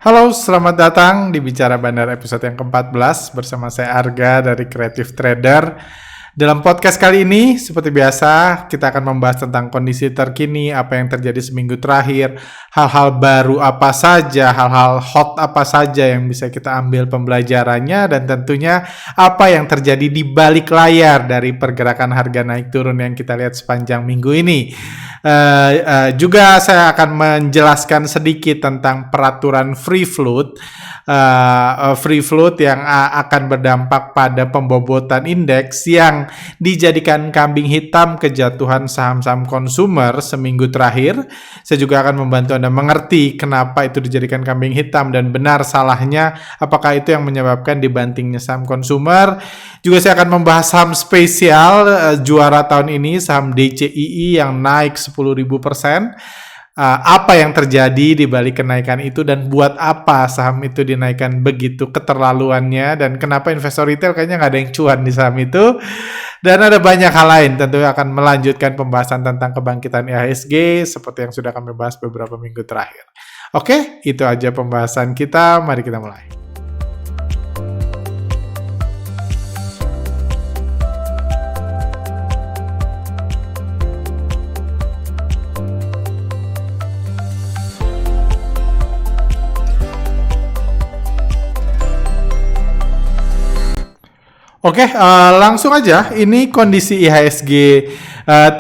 Halo, selamat datang di Bicara Bandar episode yang ke-14 bersama saya Arga dari Creative Trader. Dalam podcast kali ini, seperti biasa, kita akan membahas tentang kondisi terkini, apa yang terjadi seminggu terakhir, hal-hal baru apa saja, hal-hal hot apa saja yang bisa kita ambil pembelajarannya, dan tentunya apa yang terjadi di balik layar dari pergerakan harga naik turun yang kita lihat sepanjang minggu ini. Juga saya akan menjelaskan sedikit tentang peraturan free float. Free float yang akan berdampak pada pembobotan indeks yang dijadikan kambing hitam kejatuhan saham-saham konsumer seminggu terakhir. Saya juga akan membantu Anda mengerti kenapa itu dijadikan kambing hitam dan benar salahnya, apakah itu yang menyebabkan dibantingnya saham konsumer. Juga saya akan membahas saham spesial juara tahun ini, saham DCII yang naik 10.000%. Apa yang terjadi di balik kenaikan itu dan buat apa saham itu dinaikkan begitu keterlaluannya, dan kenapa investor retail kayaknya nggak ada yang cuan di saham itu, dan ada banyak hal lain. Tentunya akan melanjutkan pembahasan tentang kebangkitan IHSG seperti yang sudah kami bahas beberapa minggu terakhir. Oke, itu aja pembahasan kita, mari kita mulai. Oke, langsung aja. Ini kondisi IHSG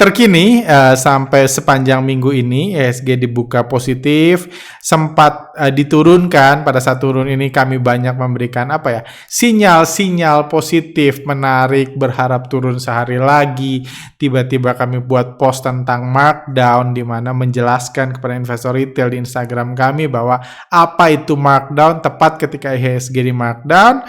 terkini sampai sepanjang minggu ini. IHSG dibuka positif, sempat diturunkan. Pada saat turun ini kami banyak memberikan sinyal-sinyal positif, menarik, berharap turun sehari lagi. Tiba-tiba kami buat post tentang markdown, di mana menjelaskan kepada investor retail di Instagram kami bahwa apa itu markdown tepat ketika IHSG di markdown.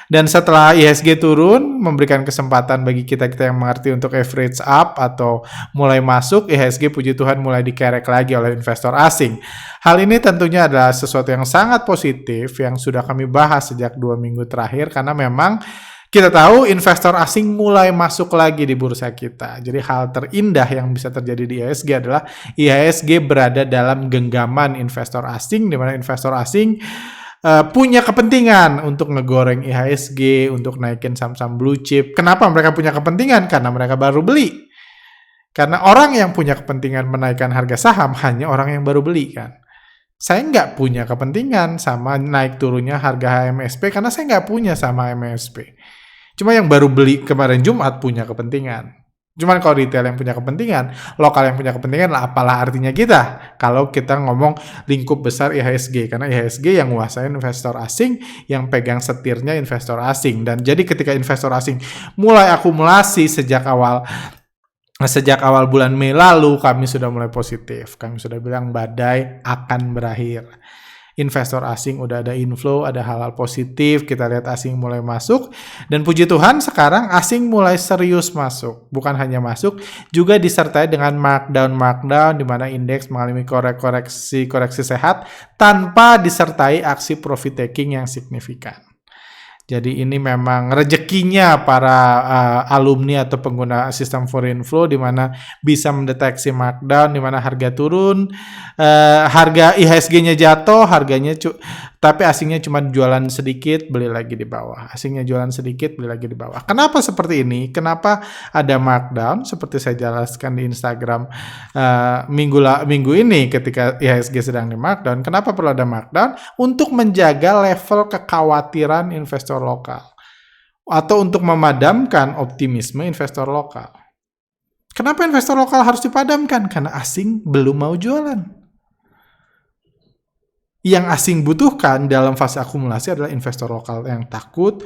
Dan setelah IHSG turun, memberikan kesempatan bagi kita-kita yang mengerti untuk average up atau mulai masuk, IHSG puji Tuhan mulai dikerek lagi oleh investor asing. Hal ini tentunya adalah sesuatu yang sangat positif yang sudah kami bahas sejak 2 minggu terakhir, karena memang kita tahu investor asing mulai masuk lagi di bursa kita. Jadi hal terindah yang bisa terjadi di IHSG adalah IHSG berada dalam genggaman investor asing, di mana investor asing punya kepentingan untuk ngegoreng IHSG, untuk naikin saham-saham blue chip. Kenapa mereka punya kepentingan? Karena mereka baru beli. Karena orang yang punya kepentingan menaikkan harga saham hanya orang yang baru beli kan. Saya nggak punya kepentingan sama naik turunnya harga HMSP karena saya nggak punya sama HMSP. Cuma yang baru beli kemarin Jumat punya kepentingan. Cuman kalau retail yang punya kepentingan, lokal yang punya kepentingan lah, apalah artinya kita kalau kita ngomong lingkup besar IHSG, karena IHSG yang nguasain investor asing, yang pegang setirnya investor asing. Dan jadi ketika investor asing mulai akumulasi sejak awal bulan Mei lalu, kami sudah mulai positif. Kami sudah bilang badai akan berakhir. Investor asing udah ada inflow, ada hal-hal positif, kita lihat asing mulai masuk, dan puji Tuhan sekarang asing mulai serius masuk. Bukan hanya masuk, juga disertai dengan markdown, di mana indeks mengalami koreksi sehat tanpa disertai aksi profit taking yang signifikan. Jadi ini memang rezekinya para alumni atau pengguna sistem foreign flow, di mana bisa mendeteksi markdown, di mana harga turun, harga IHSG-nya jatuh, tapi asingnya cuma jualan sedikit, beli lagi di bawah. Asingnya jualan sedikit, beli lagi di bawah. Kenapa seperti ini? Kenapa ada markdown? Seperti saya jelaskan di Instagram minggu ini ketika IHSG sedang di markdown. Kenapa perlu ada markdown? Untuk menjaga level kekhawatiran investor lokal atau untuk memadamkan optimisme investor lokal. Kenapa investor lokal harus dipadamkan? Karena asing belum mau jualan. Yang asing butuhkan dalam fase akumulasi adalah investor lokal yang takut,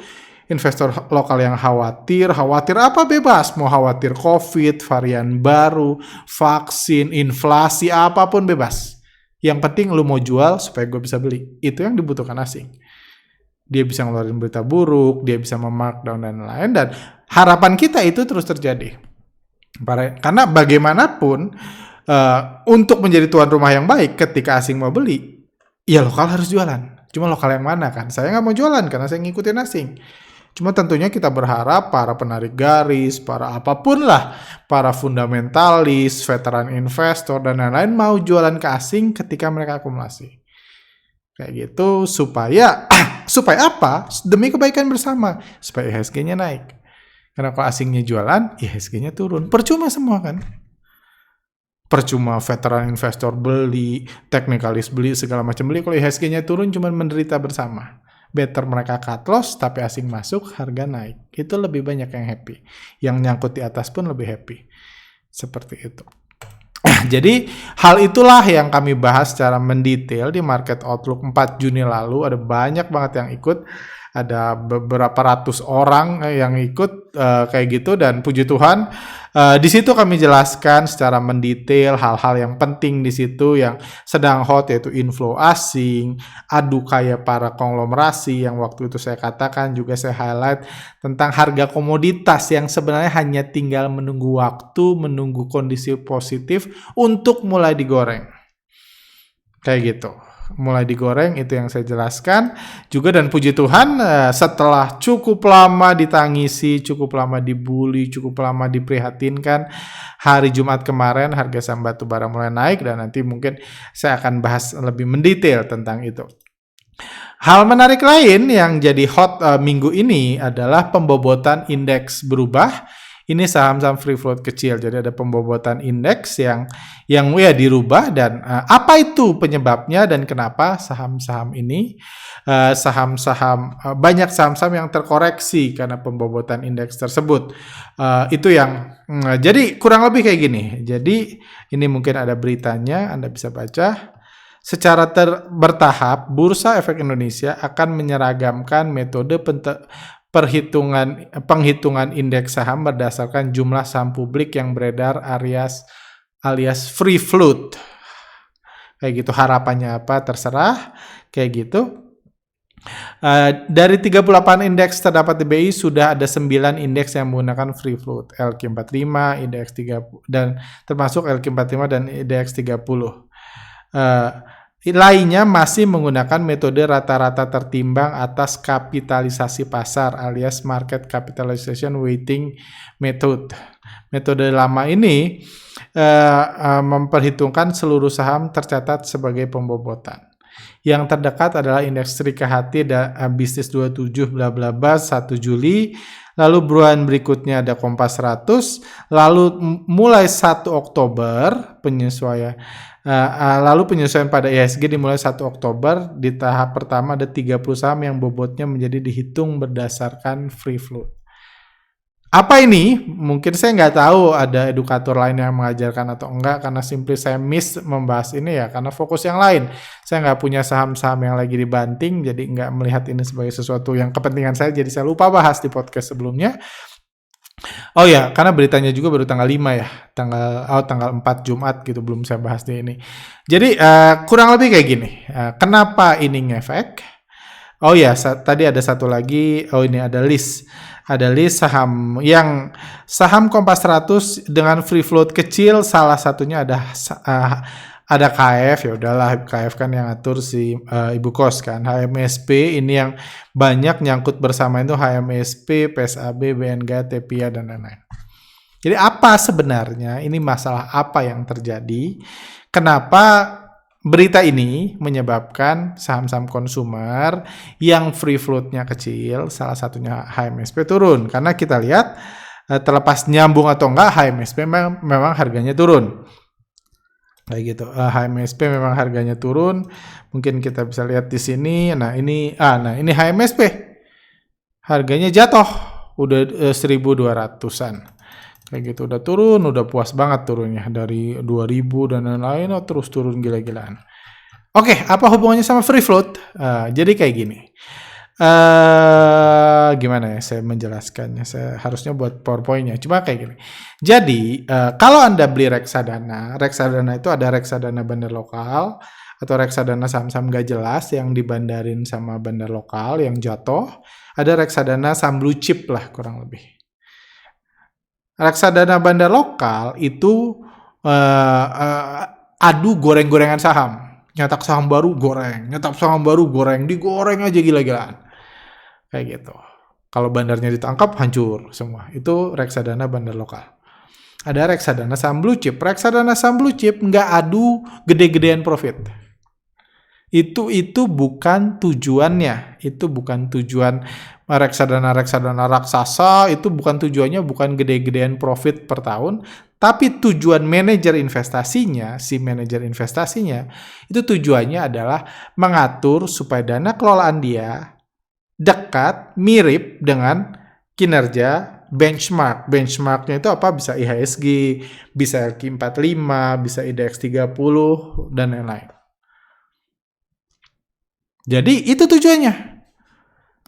investor lokal yang khawatir apa bebas, mau khawatir COVID, varian baru, vaksin, inflasi, apapun bebas. Yang penting lu mau jual supaya gue bisa beli. Itu yang dibutuhkan asing. Dia bisa ngeluarin berita buruk, dia bisa memarkdown dan lain-lain, dan harapan kita itu terus terjadi. Karena bagaimanapun untuk menjadi tuan rumah yang baik ketika asing mau beli, ya lokal harus jualan. Cuma lokal yang mana kan? Saya nggak mau jualan karena saya ngikutin asing. Cuma tentunya kita berharap para penarik garis, para apapun lah, para fundamentalis, veteran investor, dan lain-lain mau jualan ke asing ketika mereka akumulasi. Kayak gitu supaya supaya apa? Demi kebaikan bersama, supaya IHSG-nya naik. Karena kalau asingnya jualan, IHSG-nya turun. Percuma semua kan? Percuma veteran investor beli, teknikalis beli, segala macam beli. Kalau IHSG-nya turun, cuma menderita bersama. Better mereka cut loss, tapi asing masuk, harga naik. Itu lebih banyak yang happy. Yang nyangkut di atas pun lebih happy. Seperti itu. Jadi hal itulah yang kami bahas secara mendetail di Market Outlook 4 Juni lalu. Ada banyak banget yang ikut, ada beberapa ratus orang yang ikut kayak gitu, dan puji Tuhan di situ kami jelaskan secara mendetail hal-hal yang penting di situ yang sedang hot, yaitu inflow asing, adu kaya para konglomerasi yang waktu itu saya katakan. Juga saya highlight tentang harga komoditas yang sebenarnya hanya tinggal menunggu waktu, menunggu kondisi positif untuk mulai digoreng. Kayak gitu. Mulai digoreng, itu yang saya jelaskan juga. Dan puji Tuhan setelah cukup lama ditangisi, cukup lama dibully, cukup lama diprihatinkan, hari Jumat kemarin harga saham batubara mulai naik, dan nanti mungkin saya akan bahas lebih mendetail tentang itu. Hal menarik lain yang jadi hot minggu ini adalah pembobotan indeks berubah. Ini saham-saham free float kecil, jadi ada pembobotan indeks yang ya dirubah. Dan apa itu penyebabnya dan kenapa saham-saham ini, banyak saham-saham yang terkoreksi karena pembobotan indeks tersebut. Itu yang jadi kurang lebih kayak gini. Jadi ini mungkin ada beritanya, Anda bisa baca. Secara bertahap, Bursa Efek Indonesia akan menyeragamkan metode penghitungan indeks saham berdasarkan jumlah saham publik yang beredar alias free float. Kayak gitu, harapannya apa terserah, kayak gitu. Dari 38 indeks terdapat di BI, sudah ada 9 indeks yang menggunakan free float, LQ45, IDX 30, dan termasuk LQ45 dan IDX 30. Lainnya masih menggunakan metode rata-rata tertimbang atas kapitalisasi pasar alias market capitalization weighting method. Metode lama ini memperhitungkan seluruh saham tercatat sebagai pembobotan. Yang terdekat adalah indeks Srikahati dan bisnis 27 bla bla bla 1 Juli. Lalu buruan berikutnya ada Kompas 100. Lalu mulai 1 Oktober penyesuaian. Lalu penyesuaian pada IHSG dimulai 1 Oktober. Di tahap pertama ada 30 saham yang bobotnya menjadi dihitung berdasarkan free float. Apa ini? Mungkin saya nggak tahu ada edukator lain yang mengajarkan atau enggak, karena simply saya miss membahas ini ya, karena fokus yang lain. Saya nggak punya saham-saham yang lagi dibanting, jadi nggak melihat ini sebagai sesuatu yang kepentingan saya, jadi saya lupa bahas di podcast sebelumnya. Oh ya, karena beritanya juga baru tanggal 5 ya, tanggal 4 Jumat gitu, belum saya bahas di ini. Jadi kurang lebih kayak gini. Kenapa ini ngefek? Oh ya, tadi ada satu lagi. Oh, ini ada list. Ada list saham yang saham Kompas 100 dengan free float kecil, salah satunya ada KF. Ya udahlah, KF kan yang atur si Ibu Kos kan. HMSP ini yang banyak nyangkut bersama itu, HMSP, PSAB, BNG, Tepia dan lain-lain. Jadi apa sebenarnya ini, masalah apa yang terjadi? Kenapa berita ini menyebabkan saham-saham konsumer yang free float-nya kecil, salah satunya HMSP, turun? Karena kita lihat terlepas nyambung atau enggak, HMSP memang harganya turun. Kayak gitu. HMSP memang harganya turun. Mungkin kita bisa lihat di sini. Nah, ini HMSP. Harganya jatuh udah 1.200-an. Kayak gitu, udah turun, udah puas banget turunnya dari 2.000 dan lain-lain, terus turun gila-gilaan. Oke, apa hubungannya sama free float? Jadi kayak gini. Gimana ya saya menjelaskannya? Saya harusnya buat PowerPoint-nya. Cuma kayak gini. Jadi, kalau Anda beli reksadana itu ada reksadana bandar lokal atau reksadana saham-saham gak jelas yang dibandarin sama bandar lokal yang jatuh. Ada reksadana saham blue chip lah kurang lebih. Reksadana bandar lokal itu adu goreng-gorengan saham. Nyetak saham baru goreng, nyetak saham baru goreng, digoreng aja gila-gilaan. Kayak gitu. Kalau bandarnya ditangkap, hancur semua. Itu reksadana bandar lokal. Ada reksadana saham blue chip. Reksadana saham blue chip nggak adu gede-gedean profit. Itu bukan tujuannya. Itu bukan tujuan reksadana raksasa. Itu bukan tujuannya, bukan gede-gedean profit per tahun. Tapi tujuan manajer investasinya, si manajer investasinya, itu tujuannya adalah mengatur supaya dana kelolaan dia dekat, mirip dengan kinerja benchmark. Benchmarknya itu apa? Bisa IHSG, bisa LQ45, bisa IDX 30, dan lain-lain. Jadi itu tujuannya.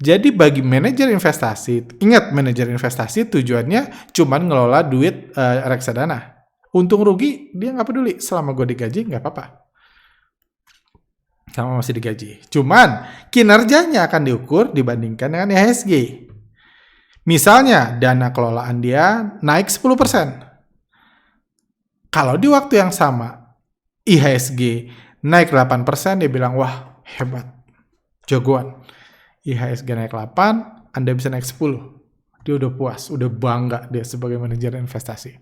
Jadi bagi manajer investasi, ingat manajer investasi tujuannya cuma ngelola duit reksadana. Untung rugi dia nggak peduli, selama gue digaji nggak apa-apa. Sama masih digaji. Cuman kinerjanya akan diukur dibandingkan dengan IHSG. Misalnya dana kelolaan dia naik 10%. Kalau di waktu yang sama IHSG naik 8%, dia bilang wah hebat, jagoan. IHSG naik 8, Anda bisa naik 10. Dia udah puas, udah bangga dia sebagai manajer investasi.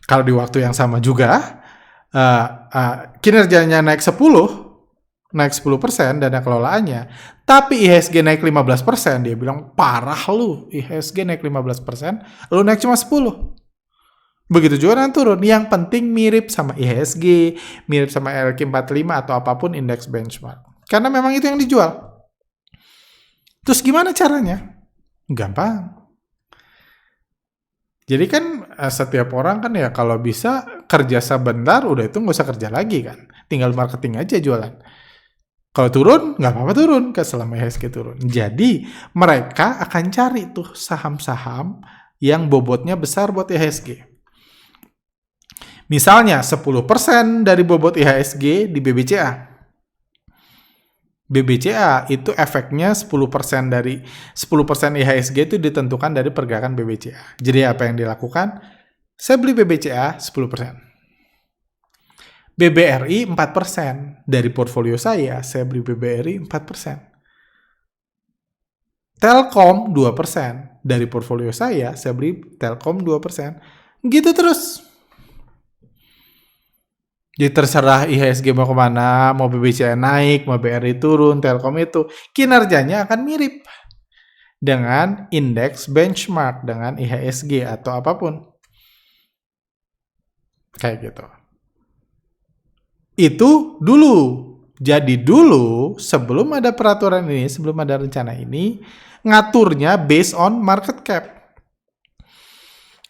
Kalau di waktu yang sama juga, kinerjanya naik 10% dana kelolaannya, tapi IHSG naik 15%, dia bilang, parah lu, IHSG naik 15%, lu naik cuma 10%. Begitu juga yang turun, yang penting mirip sama IHSG, mirip sama LQ45 atau apapun indeks benchmark. Karena memang itu yang dijual. Terus gimana caranya? Gampang. Jadi kan setiap orang kan ya kalau bisa kerja sebentar, udah itu nggak usah kerja lagi kan. Tinggal marketing aja jualan. Kalau turun, nggak apa-apa turun selama IHSG turun. Jadi mereka akan cari tuh saham-saham yang bobotnya besar buat IHSG. Misalnya 10% dari bobot IHSG di BBCA. BBCA itu efeknya 10% dari 10% IHSG itu ditentukan dari pergerakan BBCA. Jadi apa yang dilakukan? Saya beli BBCA 10%. BBRI 4%. Dari portfolio saya beli BBRI 4%. Telkom 2%. Dari portfolio saya beli Telkom 2%. Gitu terus. Jadi terserah IHSG mau kemana, mau BBCA naik, mau BRI turun, Telkom itu, kinerjanya akan mirip dengan indeks benchmark, dengan IHSG atau apapun. Kayak gitu. Itu dulu. Jadi dulu, sebelum ada peraturan ini, sebelum ada rencana ini, ngaturnya based on market cap.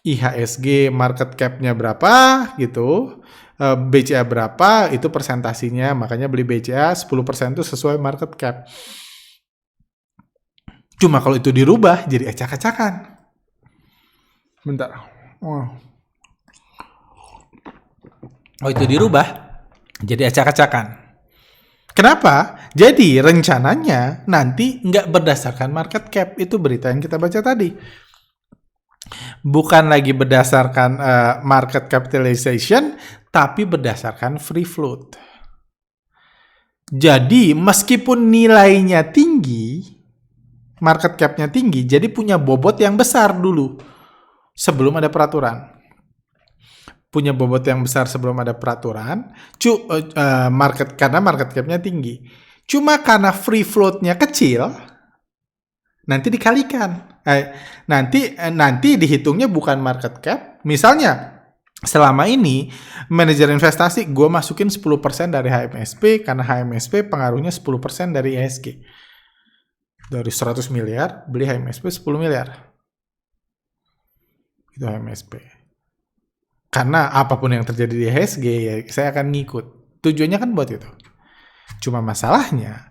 IHSG market cap-nya berapa gitu, BCA berapa, itu persentasinya, makanya beli BCA 10% itu sesuai market cap. Cuma kalau itu dirubah jadi acak-acakan. Bentar. Oh itu dirubah jadi acak-acakan. Kenapa? Jadi rencananya nanti nggak berdasarkan market cap, itu berita yang kita baca tadi. Bukan lagi berdasarkan market capitalization, tapi berdasarkan free float. Jadi meskipun nilainya tinggi, market cap-nya tinggi, jadi punya bobot yang besar dulu sebelum ada peraturan. Punya bobot yang besar sebelum ada peraturan, karena market cap-nya tinggi. Cuma karena free float-nya kecil, nanti dikalikan. Nanti dihitungnya bukan market cap. Misalnya, selama ini manajer investasi gue masukin 10% dari HMSP karena HMSP pengaruhnya 10% dari IHSG. Dari 100 miliar, beli HMSP 10 miliar. Itu HMSP. Karena apapun yang terjadi di IHSG, ya saya akan ngikut. Tujuannya kan buat itu. Cuma masalahnya,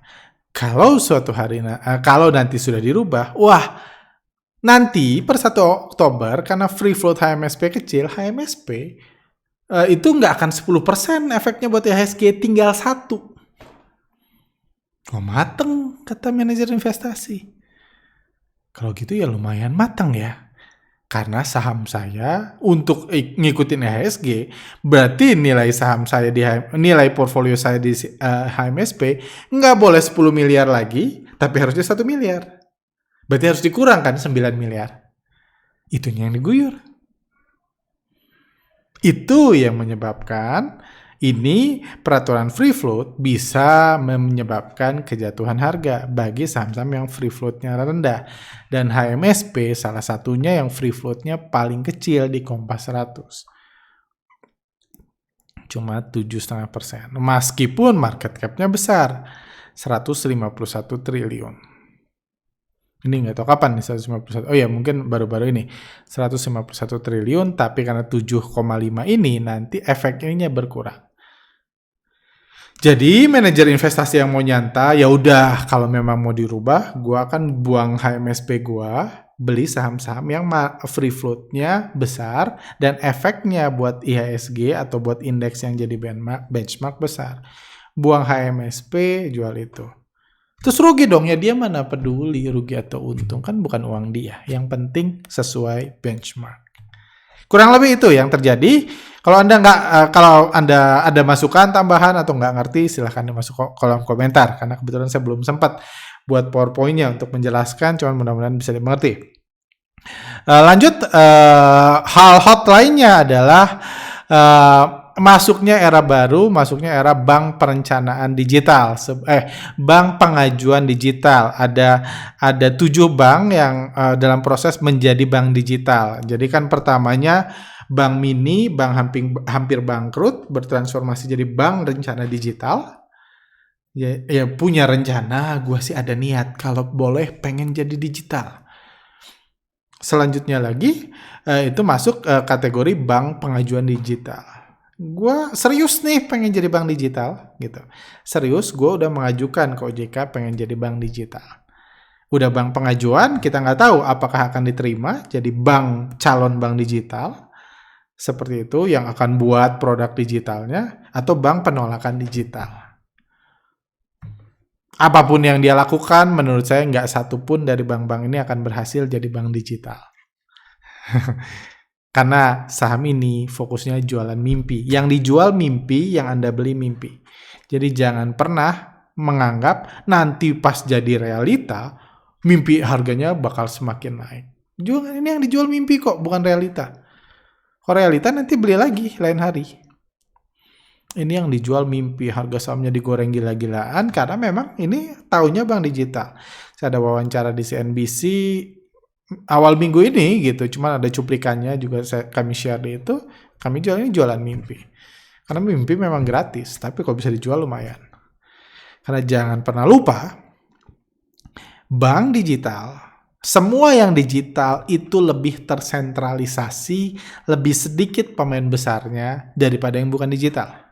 kalau suatu hari, kalau nanti sudah dirubah, wah, nanti per 1 Oktober, karena free float HMSP kecil, HMSP itu nggak akan 10% efeknya buat IHSG, tinggal 1. Oh mateng, kata manajer investasi. Kalau gitu ya lumayan mateng ya. Karena saham saya untuk ngikutin IHSG, berarti nilai saham saya nilai portfolio saya di HMSP nggak boleh 10 miliar lagi, tapi harusnya 1 miliar. Berarti harus dikurangkan 9 miliar. Itunya yang diguyur. Itu yang menyebabkan Ini peraturan free float bisa menyebabkan kejatuhan harga bagi saham-saham yang free floatnya rendah. Dan HMSP salah satunya yang free floatnya paling kecil di Kompas 100. Cuma 7,5%. Meskipun market cap-nya besar, 151 triliun. Ini nggak tahu kapan nih 151. Oh ya, mungkin baru-baru ini 151 triliun, tapi karena 7,5 ini nanti efeknya berkurang. Jadi manajer investasi yang mau nyanta, ya udah kalau memang mau dirubah, gua akan buang HMSP gua, beli saham-saham yang free float-nya besar dan efeknya buat IHSG atau buat indeks yang jadi benchmark besar. Buang HMSP, jual itu. Terus rugi dong, ya dia mana peduli rugi atau untung, kan bukan uang dia. Yang penting sesuai benchmark. Kurang lebih itu yang terjadi. Kalau Anda ada masukan tambahan atau nggak ngerti, silahkan masuk kolom komentar. Karena kebetulan saya belum sempat buat PowerPoint-nya untuk menjelaskan, cuman mudah-mudahan bisa dimengerti. Lanjut, hal hot lainnya adalah masuknya era baru, masuknya era bank perencanaan digital, bank pengajuan digital. Ada 7 bank yang dalam proses menjadi bank digital. Jadi kan pertamanya bank mini, bank hampir bangkrut, bertransformasi jadi bank rencana digital. Ya punya rencana, gue sih ada niat kalau boleh pengen jadi digital. Selanjutnya lagi itu masuk kategori bank pengajuan digital. Gue serius nih pengen jadi bank digital gitu. Serius, gue udah mengajukan ke OJK pengen jadi bank digital. Udah bank pengajuan, kita nggak tahu apakah akan diterima jadi calon bank digital seperti itu yang akan buat produk digitalnya, atau bank penolakan digital. Apapun yang dia lakukan, menurut saya nggak satupun dari bank-bank ini akan berhasil jadi bank digital. Karena saham ini fokusnya jualan mimpi. Yang dijual mimpi, yang Anda beli mimpi. Jadi jangan pernah menganggap nanti pas jadi realita, mimpi harganya bakal semakin naik. Ini yang dijual mimpi kok, bukan realita. Kalau realita nanti beli lagi lain hari. Ini yang dijual mimpi, harga sahamnya digoreng gila-gilaan karena memang ini tahunnya bank digital. Saya ada wawancara di CNBC awal minggu ini gitu, cuman ada cuplikannya juga kami share di itu. Kami jualan mimpi. Karena mimpi memang gratis, tapi kalau bisa dijual lumayan. Karena jangan pernah lupa, bank digital, semua yang digital itu lebih tersentralisasi, lebih sedikit pemain besarnya daripada yang bukan digital.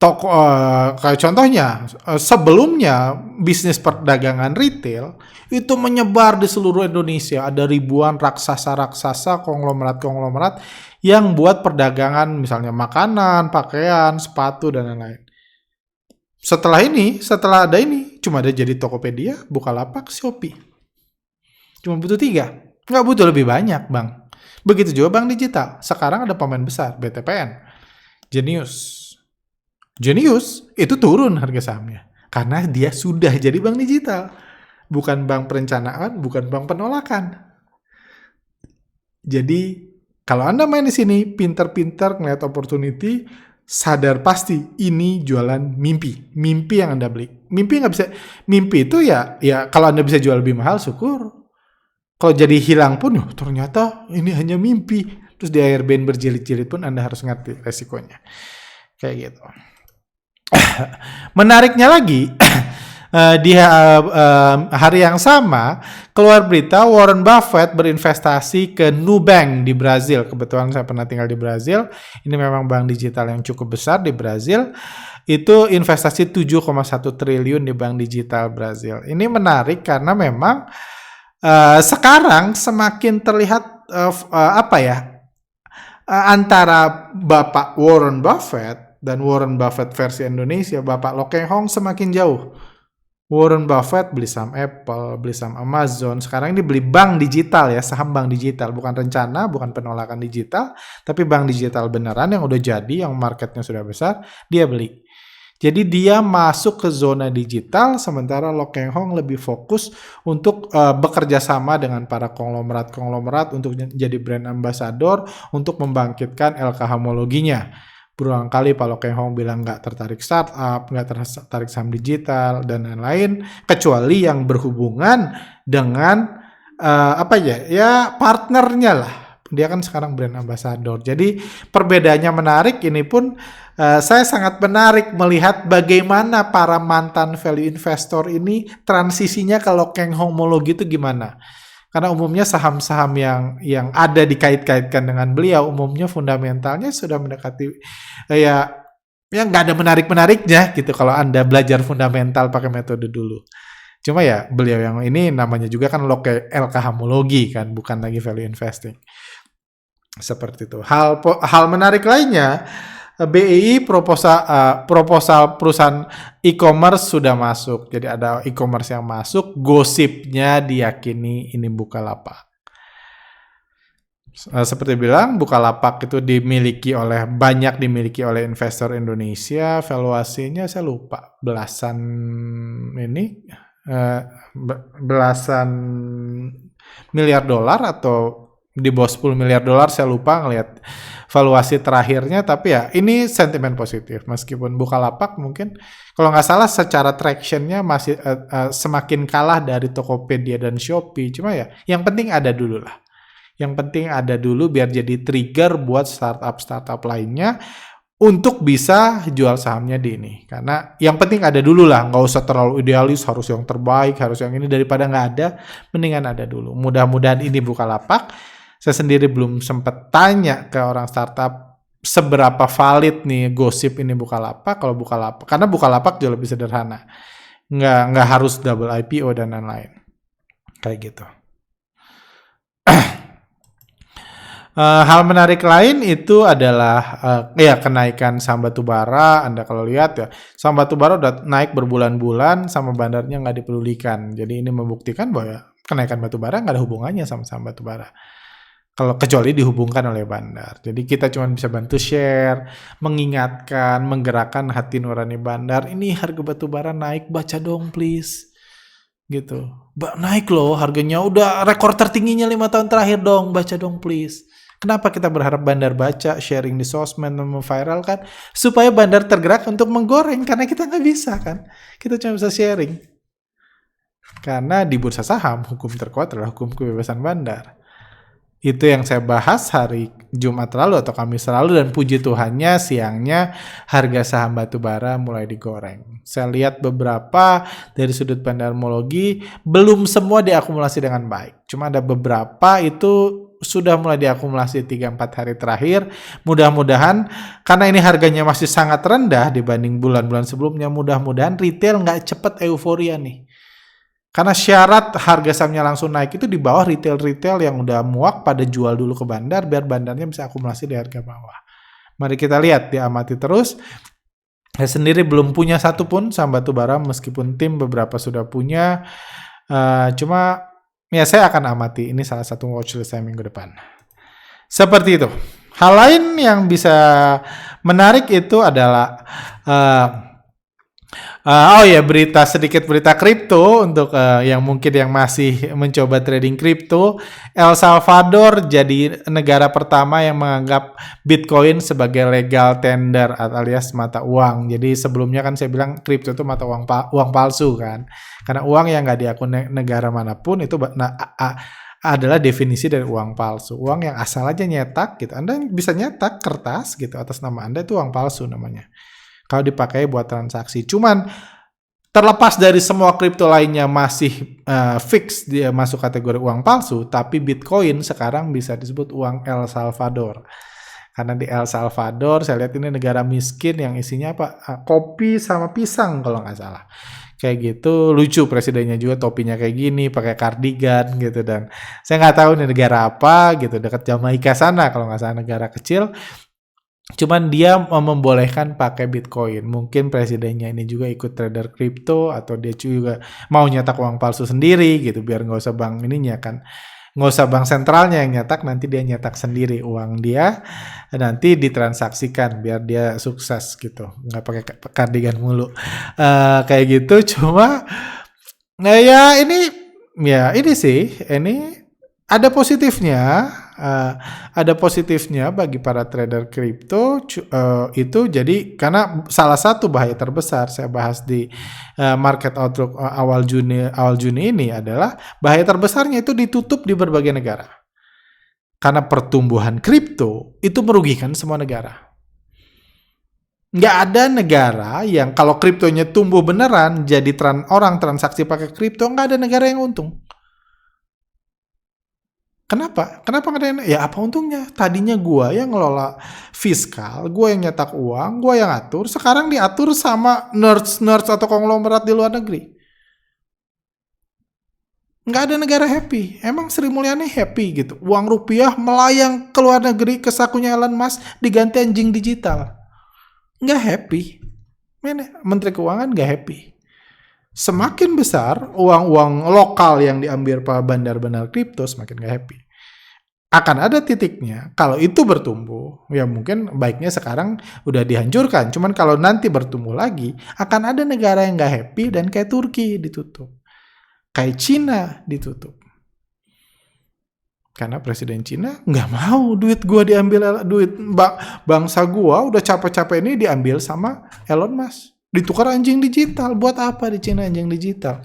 Kayak contohnya, sebelumnya bisnis perdagangan retail itu menyebar di seluruh Indonesia. Ada ribuan raksasa-raksasa, konglomerat-konglomerat yang buat perdagangan misalnya makanan, pakaian, sepatu, dan lain-lain. Setelah ada ini, cuma ada jadi Tokopedia, Bukalapak, Shopee. Cuma butuh 3. Nggak butuh lebih banyak, Bang. Begitu juga bank digital. Sekarang ada pemain besar, BTPN, Genius itu turun harga sahamnya karena dia sudah jadi bank digital, bukan bank perencanaan, bukan bank penolakan. Jadi kalau Anda main di sini pintar-pintar ngeliat opportunity, sadar pasti ini jualan mimpi yang Anda beli. Mimpi itu ya kalau Anda bisa jual lebih mahal syukur. Kalau jadi hilang pun ternyata ini hanya mimpi. Terus di Airbnb berjilid-jilid pun Anda harus ngerti resikonya. Kayak gitu. Menariknya lagi, di hari yang sama keluar berita Warren Buffett berinvestasi ke Nubank di Brazil. Kebetulan saya pernah tinggal di Brazil. Ini memang bank digital yang cukup besar di Brazil. Itu investasi 7,1 triliun di bank digital Brazil. Ini menarik karena memang sekarang semakin terlihat antara Bapak Warren Buffett dan Warren Buffett versi Indonesia, Bapak Lo Keng Hong, semakin jauh. Warren Buffett beli saham Apple, beli saham Amazon. Sekarang ini beli bank digital ya, saham bank digital. Bukan rencana, bukan penolakan digital, tapi bank digital beneran yang udah jadi, yang marketnya sudah besar, dia beli. Jadi dia masuk ke zona digital, sementara Lo Keng Hong lebih fokus untuk bekerja sama dengan para konglomerat untuk jadi brand ambassador untuk membangkitkan LK homologinya. Berulang kali Pak Lo Keng Hong bilang nggak tertarik startup, nggak tertarik saham digital, dan lain-lain, kecuali yang berhubungan dengan partnernya lah. Dia kan sekarang brand ambassador. Jadi perbedaannya menarik. Ini pun saya sangat menarik melihat bagaimana para mantan value investor ini transisinya ke Lo Keng Hong homologi itu gimana. Karena umumnya saham-saham yang ada dikait-kaitkan dengan beliau, umumnya fundamentalnya sudah mendekati ya nggak ada menarik-menariknya gitu kalau Anda belajar fundamental pakai metode dulu. Cuma ya beliau yang ini namanya juga kan LK homologi kan, bukan lagi value investing. Seperti itu. Hal menarik lainnya, BEI proposal perusahaan e-commerce sudah masuk. Jadi ada e-commerce yang masuk, gosipnya diyakini ini Bukalapak. Seperti bilang, Bukalapak itu banyak dimiliki oleh investor Indonesia. Valuasinya saya lupa, belasan miliar dolar atau di bawah 10 miliar dolar, saya lupa ngelihat valuasi terakhirnya. Tapi ya ini sentimen positif, meskipun Bukalapak mungkin kalau nggak salah secara tractionnya masih semakin kalah dari Tokopedia dan Shopee. Cuma ya yang penting ada dulu lah, yang penting ada dulu biar jadi trigger buat startup lainnya untuk bisa jual sahamnya di ini. Karena yang penting ada dulu lah, nggak usah terlalu idealis, harus yang terbaik, harus yang ini, daripada nggak ada, mendingan ada dulu. Mudah-mudahan ini Bukalapak. Saya sendiri belum sempat tanya ke orang startup seberapa valid nih gosip ini Bukalapak. Kalau Bukalapak, karena Bukalapak jauh lebih sederhana, nggak harus double IPO dan lain-lain kayak gitu. Hal menarik lain itu adalah kenaikan saham batubara. Anda kalau lihat ya, saham batubara udah naik berbulan-bulan sama bandarnya nggak dipedulikan. Jadi ini membuktikan bahwa kenaikan batubara nggak ada hubungannya sama saham batubara. Kalau kecuali dihubungkan oleh bandar. Jadi kita cuma bisa bantu share, mengingatkan, menggerakkan hati nurani bandar. Ini harga batubara naik, baca dong please. Gitu. Naik loh harganya, udah rekor tertingginya 5 tahun terakhir dong, baca dong please. Kenapa kita berharap bandar baca, sharing di sosmed, memviral kan? Supaya bandar tergerak untuk menggoreng, karena kita nggak bisa kan. Kita cuma bisa sharing. Karena di bursa saham, hukum terkuat adalah hukum kebebasan bandar. Itu yang saya bahas hari Jumat lalu atau Kamis lalu, dan puji Tuhannya siangnya harga saham batubara mulai digoreng. Saya lihat beberapa dari sudut bandarmologi belum semua diakumulasi dengan baik. Cuma ada beberapa itu sudah mulai diakumulasi 3-4 hari terakhir. Mudah-mudahan karena ini harganya masih sangat rendah dibanding bulan-bulan sebelumnya, mudah-mudahan retail nggak cepet euforia nih. Karena syarat harga sahamnya langsung naik itu di bawah retail-retail yang udah muak pada jual dulu ke bandar biar bandarnya bisa akumulasi di harga bawah. Mari kita lihat, diamati terus. Saya sendiri belum punya satupun saham batubara meskipun tim beberapa sudah punya. Cuma ya saya akan amati. Ini salah satu watchlist saya minggu depan. Seperti itu. Hal lain yang bisa menarik itu adalah sedikit berita kripto untuk yang mungkin yang masih mencoba trading kripto. El Salvador jadi negara pertama yang menganggap Bitcoin sebagai legal tender alias mata uang. Jadi sebelumnya kan saya bilang kripto itu mata uang palsu kan. Karena uang yang nggak diakui negara manapun itu adalah definisi dari uang palsu. Uang yang asal aja nyetak gitu. Anda bisa nyetak kertas gitu atas nama Anda, itu uang palsu namanya. Kalau dipakai buat transaksi. Cuman terlepas dari semua kripto lainnya masih fix dia masuk kategori uang palsu, tapi Bitcoin sekarang bisa disebut uang El Salvador. Karena di El Salvador saya lihat ini negara miskin yang isinya kopi sama pisang kalau nggak salah. Kayak gitu, lucu presidennya juga topinya kayak gini, pakai kardigan gitu, dan saya nggak tahu ini negara apa gitu, dekat Jamaika sana kalau nggak salah, negara kecil. Cuman dia membolehkan pakai Bitcoin. Mungkin presidennya ini juga ikut trader kripto atau dia juga mau nyetak uang palsu sendiri gitu biar nggak usah bank ininya kan. Nggak usah bank sentralnya yang nyetak, nanti dia nyetak sendiri uang dia, nanti ditransaksikan biar dia sukses gitu, nggak pakai kardigan mulu. Kayak gitu. Cuma nah ini sih, ini ada positifnya, ada positifnya bagi para trader kripto. Itu jadi karena salah satu bahaya terbesar saya bahas di market outlook awal Juni ini adalah bahaya terbesarnya itu ditutup di berbagai negara. Karena pertumbuhan kripto itu merugikan semua negara. Nggak ada negara yang kalau kriptonya tumbuh beneran, jadi orang transaksi pakai kripto, nggak ada negara yang untung. Kenapa? Kenapa nggak ada yang? Ya apa untungnya? Tadinya gua yang ngelola fiskal, gua yang nyetak uang, gua yang atur. Sekarang diatur sama nerds atau konglomerat di luar negeri. Nggak ada negara happy. Emang Sri Mulyani happy gitu. Uang rupiah melayang ke luar negeri ke sakunya Elon Musk diganti anjing digital. Nggak happy. Menteri Keuangan nggak happy. Semakin besar uang-uang lokal yang diambil para bandar-bandar kripto, semakin nggak happy. Akan ada titiknya, kalau itu bertumbuh, ya mungkin baiknya sekarang udah dihancurkan. Cuman kalau nanti bertumbuh lagi, akan ada negara yang nggak happy dan kayak Turki ditutup. Kayak Cina ditutup. Karena presiden Cina nggak mau duit gua diambil, duit bangsa gua udah capek-capek ini diambil sama Elon Musk. Ditukar anjing digital. Buat apa di Cina anjing digital?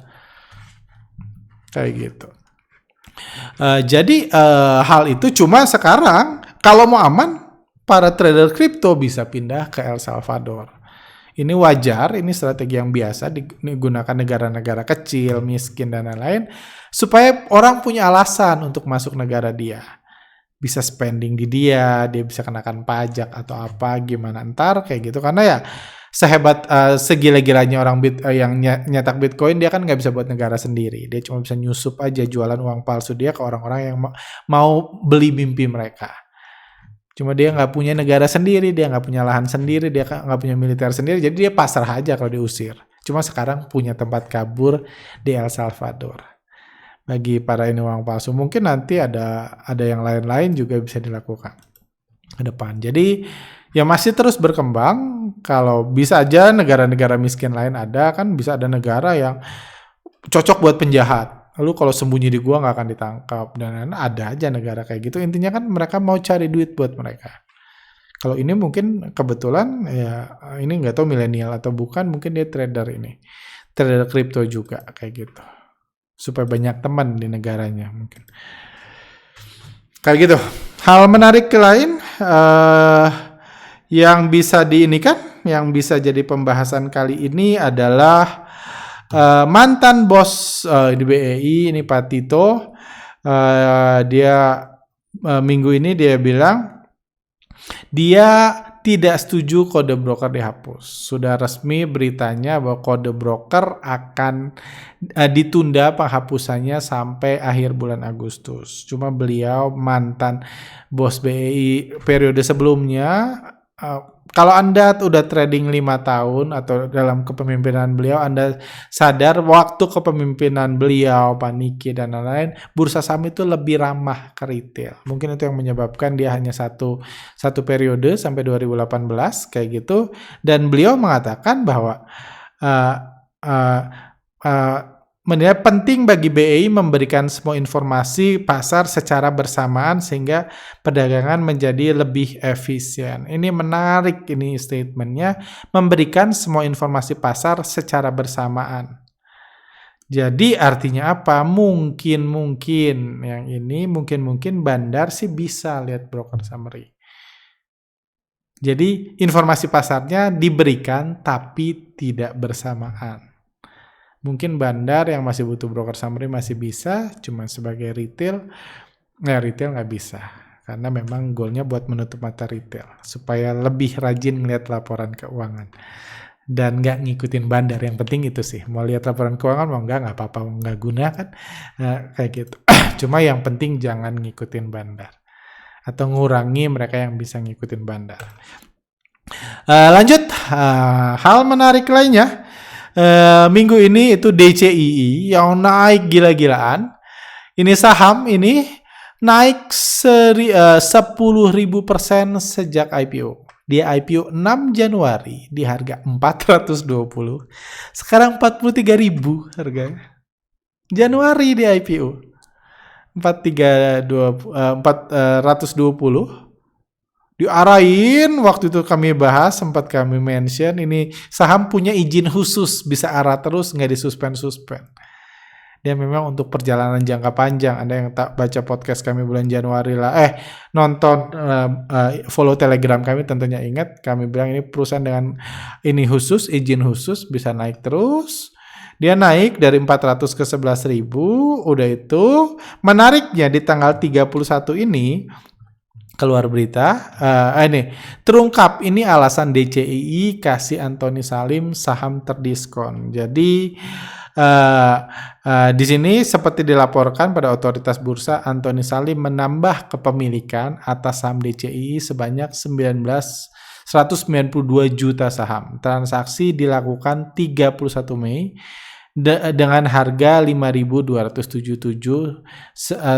Kayak gitu. Jadi hal itu cuma sekarang kalau mau aman, para trader kripto bisa pindah ke El Salvador. Ini wajar, ini strategi yang biasa digunakan negara-negara kecil, miskin, dan lain-lain, supaya orang punya alasan untuk masuk negara dia. Bisa spending di dia bisa kenakan pajak atau apa, gimana ntar, kayak gitu. Karena ya, sehebat segila-gilanya orang yang nyetak Bitcoin, dia kan nggak bisa buat negara sendiri. Dia cuma bisa nyusup aja jualan uang palsu dia ke orang-orang yang mau beli mimpi mereka. Cuma dia nggak punya negara sendiri, dia nggak punya lahan sendiri, dia nggak punya militer sendiri, jadi dia pasrah aja kalau diusir. Cuma sekarang punya tempat kabur di El Salvador. Bagi para ini uang palsu, mungkin nanti ada yang lain-lain juga bisa dilakukan ke depan. Jadi ya masih terus berkembang. Kalau bisa aja negara-negara miskin lain ada, kan bisa ada negara yang cocok buat penjahat. Lalu kalau sembunyi di gua nggak akan ditangkap, dan ada aja negara kayak gitu. Intinya kan mereka mau cari duit buat mereka. Kalau ini mungkin kebetulan ya ini nggak tahu milenial atau bukan, mungkin dia trader kripto juga kayak gitu, supaya banyak teman di negaranya mungkin. Kayak gitu. Hal menarik lain yang bisa diinikan, yang bisa jadi pembahasan kali ini adalah mantan bos di BEI ini Pak Tito. Dia minggu ini dia bilang dia tidak setuju kode broker dihapus. Sudah resmi beritanya bahwa kode broker akan ditunda penghapusannya sampai akhir bulan Agustus. Cuma beliau mantan bos BEI periode sebelumnya. Kalau Anda udah trading 5 tahun atau dalam kepemimpinan beliau, Anda sadar waktu kepemimpinan beliau, Pak Niki dan lain-lain, bursa saham itu lebih ramah ke retail. Mungkin itu yang menyebabkan dia hanya satu periode sampai 2018 kayak gitu. Dan beliau mengatakan bahwa menilai penting bagi BEI memberikan semua informasi pasar secara bersamaan sehingga perdagangan menjadi lebih efisien. Ini menarik ini statementnya, memberikan semua informasi pasar secara bersamaan. Jadi artinya apa? Mungkin yang ini mungkin bandar sih bisa lihat broker summary. Jadi informasi pasarnya diberikan tapi tidak bersamaan. Mungkin bandar yang masih butuh broker summary masih bisa, cuma sebagai retail nggak bisa. Karena memang goalnya buat menutup mata retail, supaya lebih rajin ngeliat laporan keuangan. Dan nggak ngikutin bandar, yang penting itu sih. Mau lihat laporan keuangan, mau nggak apa-apa, nggak guna kan, kayak gitu. Cuma yang penting jangan ngikutin bandar. Atau ngurangi mereka yang bisa ngikutin bandar. Lanjut, hal menarik lainnya. Minggu ini itu DCII yang naik gila-gilaan. Ini saham ini naik 10.000% sejak IPO. Dia IPO 6 Januari di harga 420. Sekarang 43.000 harganya. Januari di IPO 420. Diarahin waktu itu kami bahas, sempat kami mention ini saham punya izin khusus, bisa arah terus, nggak disuspend. Dia memang untuk perjalanan jangka panjang. Ada yang tak baca podcast kami bulan Januari lah, nonton follow Telegram kami tentunya ingat, kami bilang ini perusahaan dengan ini khusus, izin khusus, bisa naik terus. Dia naik dari 400 ke 11.000, udah itu menariknya di tanggal 31 ini keluar berita, ini terungkap ini alasan DCII kasih Anthony Salim saham terdiskon. Jadi di sini seperti dilaporkan pada otoritas bursa, Anthony Salim menambah kepemilikan atas saham DCII sebanyak 192 juta saham. Transaksi dilakukan 31 Mei dengan harga 5.277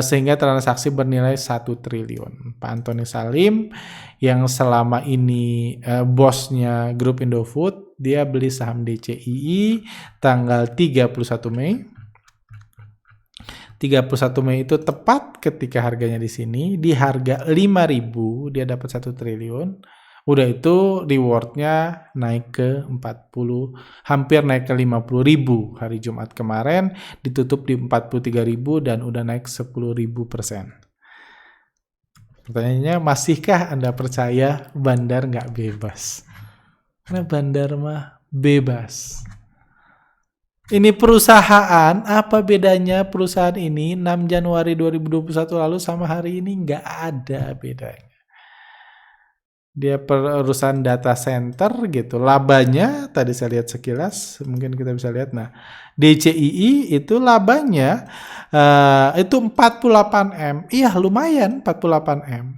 sehingga transaksi bernilai 1 triliun. Pak Anthony Salim yang selama ini bosnya grup Indofood, dia beli saham DCII tanggal 31 Mei. 31 Mei itu tepat ketika harganya di sini, di harga 5.000 dia dapat 1 triliun. Udah itu rewardnya naik ke 40, hampir naik ke 50.000 hari Jumat kemarin, ditutup di 43.000 dan udah naik 10.000%. Pertanyaannya, masihkah Anda percaya bandar nggak bebas? Karena bandar mah bebas. Ini perusahaan, apa bedanya perusahaan ini 6 Januari 2021 lalu sama hari ini? Nggak ada bedanya. Dia perusahaan data center gitu. Labanya tadi saya lihat sekilas, mungkin kita bisa lihat. Nah, DCII itu labanya itu 48M. Iya, lumayan 48M.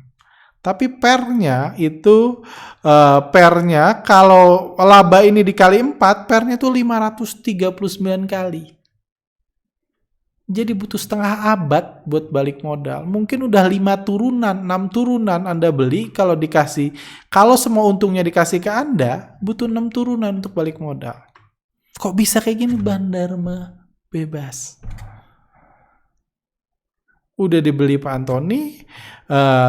Tapi pernya itu pernya kalau laba ini dikali 4, pernya itu 539 kali. Jadi butuh setengah abad buat balik modal. Mungkin udah 5 turunan, 6 turunan Anda beli, kalau semua untungnya dikasih ke Anda, butuh 6 turunan untuk balik modal. Kok bisa kayak gini? Bandar mah bebas. Udah dibeli Pak Anthony,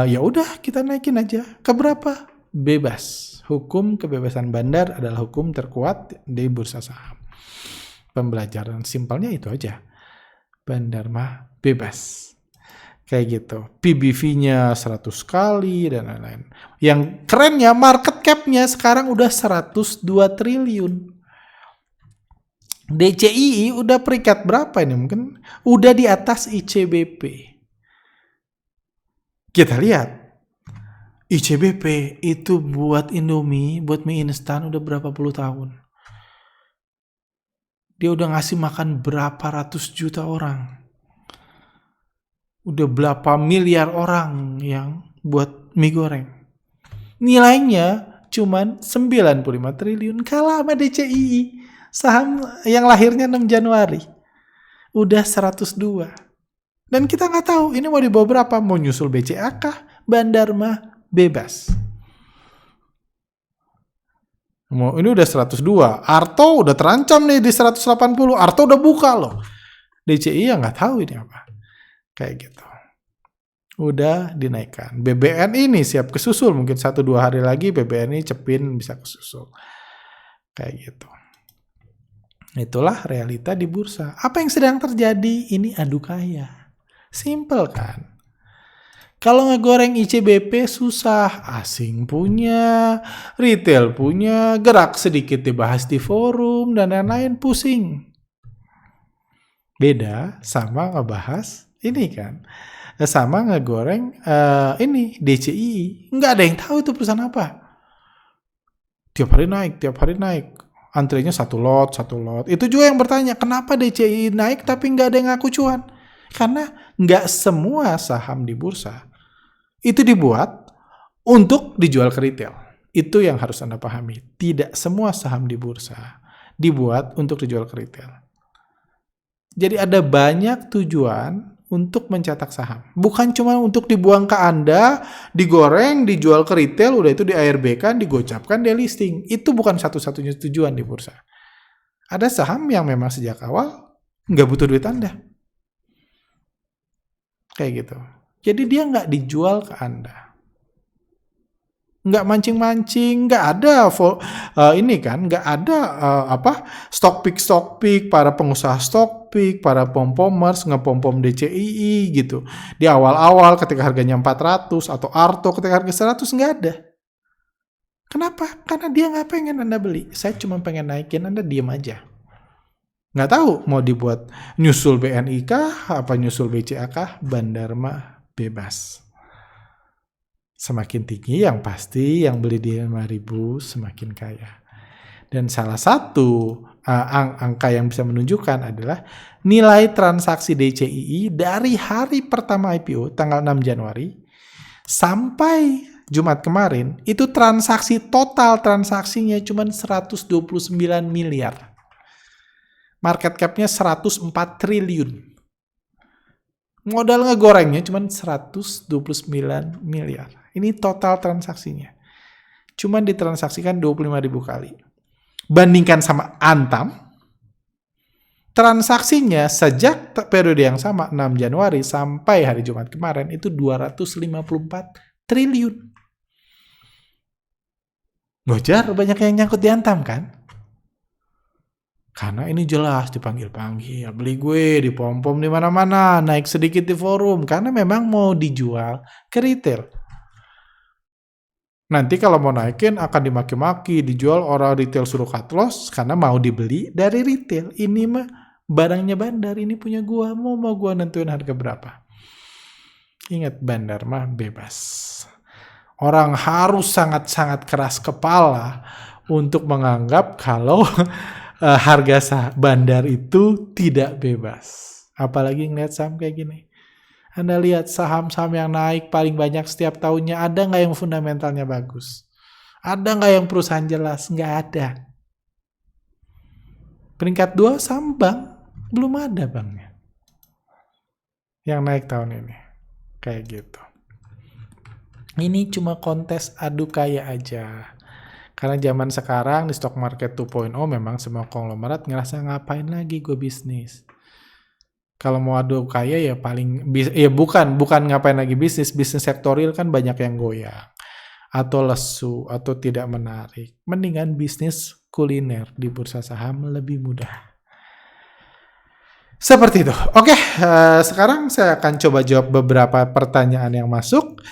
ya udah kita naikin aja. Keberapa? Bebas. Hukum kebebasan bandar adalah hukum terkuat di bursa saham. Pembelajaran simpelnya itu aja. Bandar mah bebas. Kayak gitu. PBV-nya 100 kali dan lain-lain. Yang kerennya market cap-nya sekarang udah 102 triliun. DCII udah peringkat berapa ini? Mungkin udah di atas ICBP. Kita lihat. ICBP itu buat Indomie, buat mie instan udah berapa puluh tahun. Dia udah ngasih makan berapa ratus juta orang. Udah berapa miliar orang yang buat mie goreng. Nilainya cuman 95 triliun. Kalah sama DCII. Saham yang lahirnya 6 Januari. Udah 102. Dan kita nggak tahu ini mau dibawa berapa. Mau nyusul BCA kah? Bandar mah bebas. Ini udah 102. Arto udah terancam nih di 180. Arto udah buka loh. DCI ya nggak tahu ini apa. Kayak gitu. Udah dinaikkan. BBN ini siap kesusul. Mungkin 1-2 hari lagi BBN ini cepin bisa kesusul. Kayak gitu. Itulah realita di bursa. Apa yang sedang terjadi? Ini adu kaya. Simple kan? Kalau ngegoreng ICBP susah, asing punya, retail punya, gerak sedikit dibahas di forum, dan lain-lain pusing. Beda sama ngebahas ini kan, sama ngegoreng ini DCII. Nggak ada yang tahu itu perusahaan apa. Tiap hari naik. Antrenya satu lot. Itu juga yang bertanya, kenapa DCII naik tapi nggak ada yang ngaku cuan? Karena nggak semua saham di bursa itu dibuat untuk dijual ke retail. Itu yang harus Anda pahami. Tidak semua saham di bursa dibuat untuk dijual ke retail. Jadi ada banyak tujuan untuk mencetak saham. Bukan cuma untuk dibuang ke Anda, digoreng, dijual ke retail, udah itu di ARB kan, digocapkan, delisting. Itu bukan satu-satunya tujuan di bursa. Ada saham yang memang sejak awal nggak butuh duit Anda. Kayak gitu. Jadi dia nggak dijual ke Anda. Nggak mancing-mancing, nggak ada nggak ada stock pick para pengusaha stock pick, para pom-pomers ngepom-pom DCII gitu. Di awal-awal ketika harganya 400 atau Arto ketika harga 100 nggak ada. Kenapa? Karena dia nggak pengen Anda beli. Saya cuma pengen naikin, Anda diem aja. Nggak tahu mau dibuat nyusul BNI kah, apa nyusul BCA kah, Bandar mah bebas. Semakin tinggi yang pasti yang beli di 5.000 semakin kaya. Dan salah satu angka yang bisa menunjukkan adalah nilai transaksi DCII dari hari pertama IPO tanggal 6 Januari sampai Jumat kemarin itu total transaksinya cuma 129 miliar. Market cap-nya 104 triliun. Modal ngegorengnya cuma 129 miliar. Ini total transaksinya. Cuma ditransaksikan 25.000 kali. Bandingkan sama Antam, transaksinya sejak periode yang sama 6 Januari sampai hari Jumat kemarin itu 254 triliun. Wajar banyak yang nyangkut di Antam kan? Karena ini jelas dipanggil-panggil, beli gue, dipom-pom di mana-mana, naik sedikit di forum, karena memang mau dijual ke retail. Nanti kalau mau naikin akan dimaki-maki, dijual orang retail suruh cut loss karena mau dibeli dari retail. Ini mah barangnya Bandar, ini punya gua, mau gua nentuin harga berapa. Ingat Bandar mah bebas. Orang harus sangat-sangat keras kepala untuk menganggap kalau harga Bandar itu tidak bebas. Apalagi ngeliat saham kayak gini. Anda lihat saham-saham yang naik paling banyak setiap tahunnya, ada nggak yang fundamentalnya bagus? Ada nggak yang perusahaan jelas? Nggak ada. Peringkat 2 saham bank, belum ada banknya yang naik tahun ini. Kayak gitu. Ini cuma kontes adu kaya aja. Karena zaman sekarang di stock market 2.0 memang semua konglomerat ngerasa ngapain lagi gue bisnis. Kalau mau adu kaya ya bukan ngapain lagi bisnis sektorial kan banyak yang goyang atau lesu atau tidak menarik. Mendingan bisnis kuliner di bursa saham lebih mudah. Seperti itu. Oke, sekarang saya akan coba jawab beberapa pertanyaan yang masuk.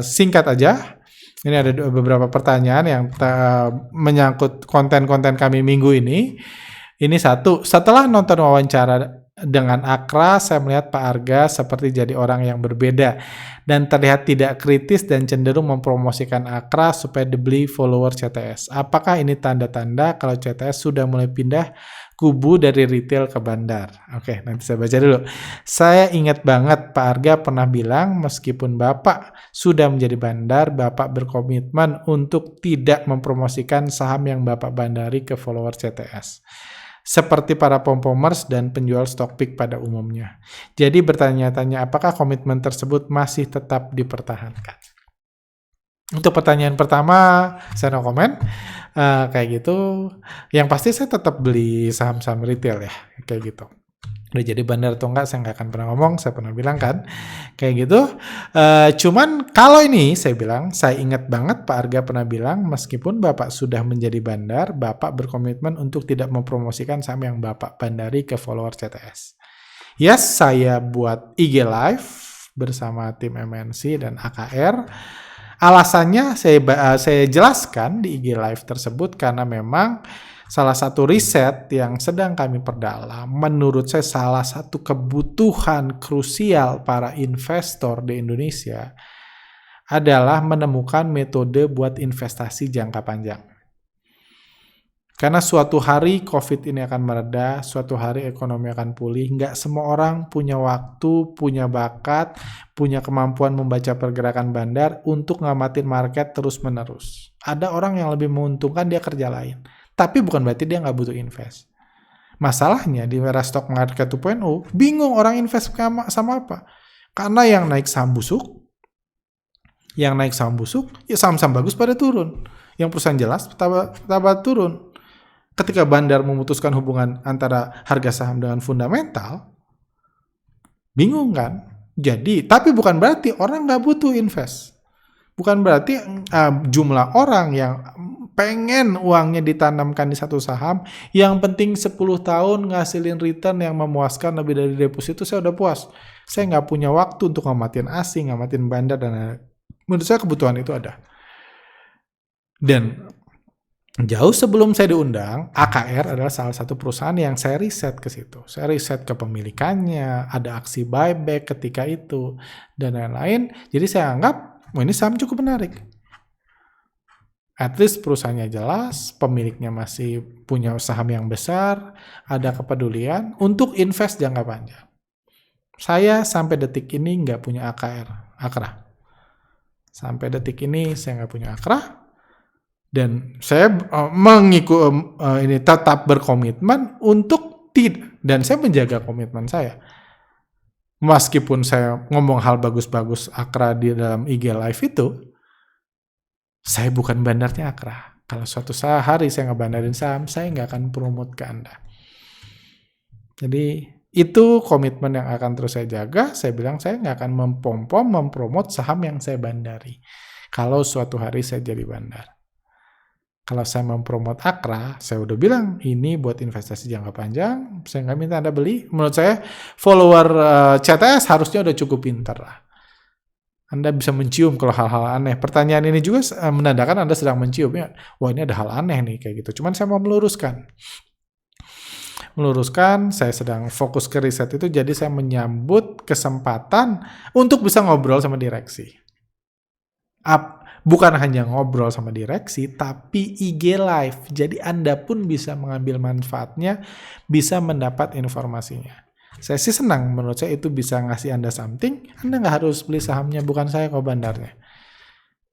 Singkat aja. Ini ada beberapa pertanyaan yang menyangkut konten-konten kami minggu ini. Ini satu, setelah nonton wawancara dengan Akra, saya melihat Pak Arga seperti jadi orang yang berbeda dan terlihat tidak kritis dan cenderung mempromosikan Akra supaya dibeli follower CTS. Apakah ini tanda-tanda kalau CTS sudah mulai pindah kubu dari retail ke Bandar? Oke, nanti saya baca dulu. Saya ingat banget Pak Arga pernah bilang meskipun Bapak sudah menjadi Bandar, Bapak berkomitmen untuk tidak mempromosikan saham yang Bapak bandari ke follower CTS. Seperti para pom-pomers dan penjual stock pick pada umumnya. Jadi bertanya-tanya apakah komitmen tersebut masih tetap dipertahankan. Untuk pertanyaan pertama, saya no comment. Kayak gitu. Yang pasti saya tetap beli saham-saham retail ya. Kayak gitu. Udah jadi Bandar atau enggak saya nggak akan pernah ngomong, saya pernah bilang kan kayak gitu. Cuman kalau ini saya bilang, saya ingat banget Pak Arga pernah bilang meskipun Bapak sudah menjadi Bandar, Bapak berkomitmen untuk tidak mempromosikan saham yang Bapak bandari ke follower CTS. Yes, saya buat IG Live bersama tim MNC dan AKR. Alasannya saya jelaskan di IG Live tersebut karena memang salah satu riset yang sedang kami perdalam, menurut saya salah satu kebutuhan krusial para investor di Indonesia adalah menemukan metode buat investasi jangka panjang. Karena suatu hari COVID ini akan mereda, suatu hari ekonomi akan pulih, nggak semua orang punya waktu, punya bakat, punya kemampuan membaca pergerakan Bandar untuk ngamatin market terus-menerus. Ada orang yang lebih menguntungkan dia kerja lain. Tapi bukan berarti dia nggak butuh invest. Masalahnya di era stock market 2.0, bingung orang invest sama apa. Karena yang naik saham busuk, ya saham-saham bagus pada turun. Yang perusahaan jelas tambah turun. Ketika bandar memutuskan hubungan antara harga saham dengan fundamental, bingung kan? Jadi, tapi bukan berarti orang nggak butuh invest. Bukan berarti jumlah orang yang pengen uangnya ditanamkan di satu saham, yang penting 10 tahun ngasilin return yang memuaskan lebih dari deposito, saya udah puas. Saya nggak punya waktu untuk ngamatin asing, ngamatin bandar, dan lain-lain. Menurut saya kebutuhan itu ada. Dan jauh sebelum saya diundang, AKR adalah salah satu perusahaan yang saya riset ke situ. Saya riset kepemilikannya, ada aksi buyback ketika itu, dan lain-lain. Jadi saya anggap, ini saham cukup menarik. At least perusahaannya jelas, pemiliknya masih punya saham yang besar, ada kepedulian untuk invest jangka panjang. Saya sampai detik ini nggak punya AKRA. Sampai detik ini saya nggak punya AKRA. Dan saya ini tetap berkomitmen untuk dan saya menjaga komitmen saya. Meskipun saya ngomong hal bagus-bagus AKRA di dalam IG Live itu, saya bukan bandarnya AKRA. Kalau suatu hari saya ngebandarin saham, saya nggak akan promote ke Anda. Jadi itu komitmen yang akan terus saya jaga. Saya bilang saya nggak akan mempromot saham yang saya bandari. Kalau suatu hari saya jadi bandar. Kalau saya mempromot AKRA, saya udah bilang ini buat investasi jangka panjang. Saya nggak minta Anda beli. Menurut saya follower CTS harusnya udah cukup pintar lah. Anda bisa mencium kalau hal-hal aneh. Pertanyaan ini juga menandakan Anda sedang mencium ya. Wah, ini ada hal aneh nih kayak gitu. Cuman saya mau meluruskan, saya sedang fokus ke riset itu, jadi saya menyambut kesempatan untuk bisa ngobrol sama direksi. Bukan hanya ngobrol sama direksi, tapi IG Live. Jadi Anda pun bisa mengambil manfaatnya, bisa mendapat informasinya. Saya sih senang, menurut saya itu bisa ngasih Anda something. Anda nggak harus beli sahamnya, bukan saya kok bandarnya.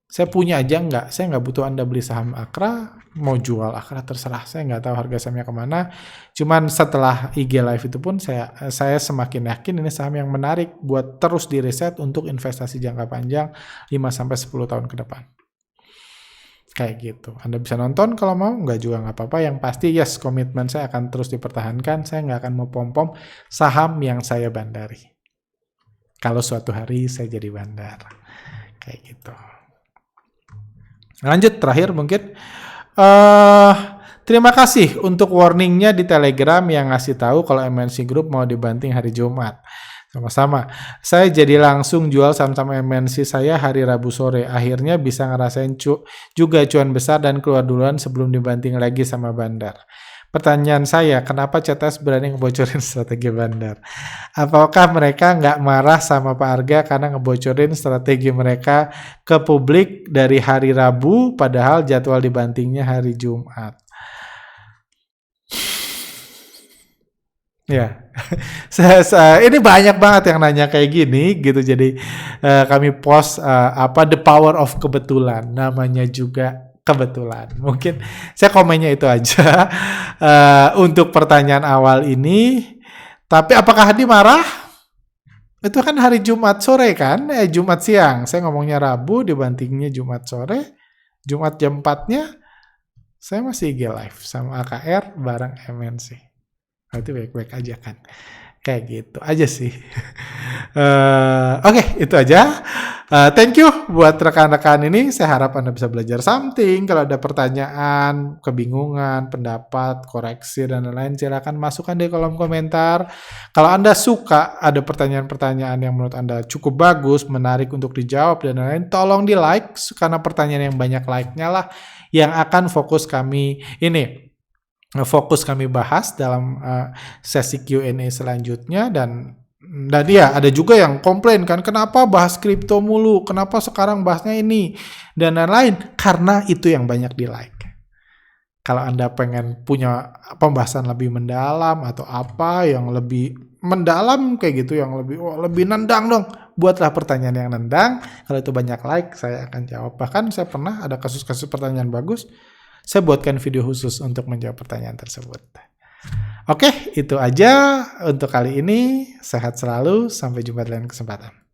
Saya punya aja nggak, saya nggak butuh Anda beli saham AKRA, mau jual AKRA terserah, saya nggak tahu harga sahamnya kemana. Cuman setelah IG Live itu pun saya semakin yakin ini saham yang menarik buat terus diriset untuk investasi jangka panjang 5-10 tahun ke depan. Kayak gitu. Anda bisa nonton kalau mau, nggak juga nggak apa-apa. Yang pasti yes, komitmen saya akan terus dipertahankan. Saya nggak akan mempom-pom saham yang saya bandari. Kalau suatu hari saya jadi bandar. Kayak gitu. Lanjut, terakhir mungkin. Terima kasih untuk warningnya di Telegram yang ngasih tahu kalau MNC Group mau dibanting hari Jumat. Sama-sama. Saya jadi langsung jual saham-saham MNC saya hari Rabu sore. Akhirnya bisa ngerasain juga cuan besar dan keluar duluan sebelum dibanting lagi sama bandar. Pertanyaan saya, kenapa CTS berani ngebocorin strategi bandar? Apakah mereka nggak marah sama Pak Arga karena ngebocorin strategi mereka ke publik dari hari Rabu, padahal jadwal dibantingnya hari Jumat? Ya, ini banyak banget yang nanya kayak gini gitu. Jadi kami post the power of kebetulan, namanya juga kebetulan. Mungkin saya komennya itu aja untuk pertanyaan awal ini. Tapi apakah Hadi marah? Itu kan hari Jumat sore kan? Jumat siang. Saya ngomongnya Rabu, dibantingnya Jumat sore. Jumat jam 4-nya saya masih IG Live sama AKR bareng MNC. Berarti baik-baik aja kan. Kayak gitu aja sih. Oke, itu aja. Thank you buat rekan-rekan ini. Saya harap Anda bisa belajar something. Kalau ada pertanyaan, kebingungan, pendapat, koreksi, dan lain-lain, silakan masukkan di kolom komentar. Kalau Anda suka ada pertanyaan-pertanyaan yang menurut Anda cukup bagus, menarik untuk dijawab, dan lain-lain, tolong di-like. Karena pertanyaan yang banyak like-nya lah yang akan fokus kami bahas dalam sesi Q&A selanjutnya. Dan ya ada juga yang komplain kan, kenapa bahas kripto mulu, kenapa sekarang bahasnya ini dan lain-lain, karena itu yang banyak di like. Kalau Anda pengen punya pembahasan lebih mendalam atau apa yang lebih mendalam kayak gitu, yang lebih nendang dong, buatlah pertanyaan yang nendang. Kalau itu banyak like, saya akan jawab. Bahkan saya pernah ada kasus-kasus pertanyaan bagus, saya buatkan video khusus untuk menjawab pertanyaan tersebut. Oke, itu aja untuk kali ini. Sehat selalu, sampai jumpa di lain kesempatan.